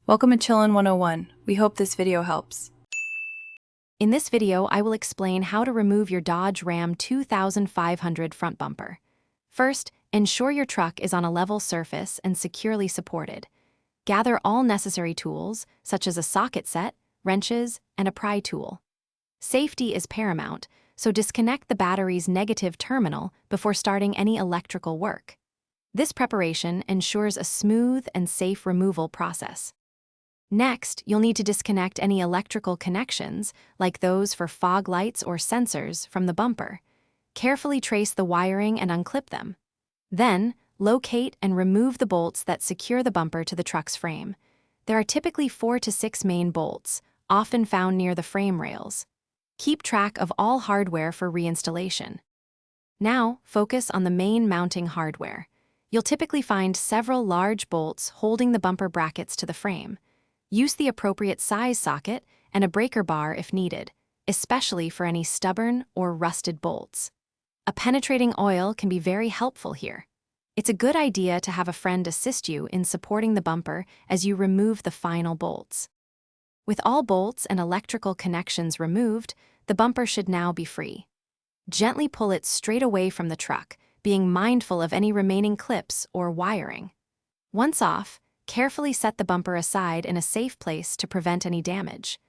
Welcome to Chillin' 101. We hope this video helps. In this video, I will explain how to remove your Dodge Ram 2500 front bumper. First, ensure your truck is on a level surface and securely supported. Gather all necessary tools, such as a socket set, wrenches, and a pry tool. Safety is paramount, so disconnect the battery's negative terminal before starting any electrical work. This preparation ensures a smooth and safe removal process. Next, you'll need to disconnect any electrical connections, like those for fog lights or sensors, from the bumper. Carefully trace the wiring and unclip them. Then, locate and remove the bolts that secure the bumper to the truck's frame. There are typically 4 to 6 main bolts, often found near the frame rails. Keep track of all hardware for reinstallation. Now, focus on the main mounting hardware. You'll typically find several large bolts holding the bumper brackets to the frame. Use the appropriate size socket and a breaker bar if needed, especially for any stubborn or rusted bolts. A penetrating oil can be very helpful here. It's a good idea to have a friend assist you in supporting the bumper as you remove the final bolts. With all bolts and electrical connections removed, the bumper should now be free. Gently pull it straight away from the truck, being mindful of any remaining clips or wiring. Once off, carefully set the bumper aside in a safe place to prevent any damage.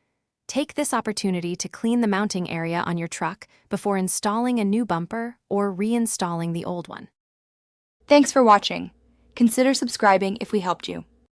Take this opportunity to clean the mounting area on your truck before installing a new bumper or reinstalling the old one. Thanks for watching. Consider subscribing if we helped you.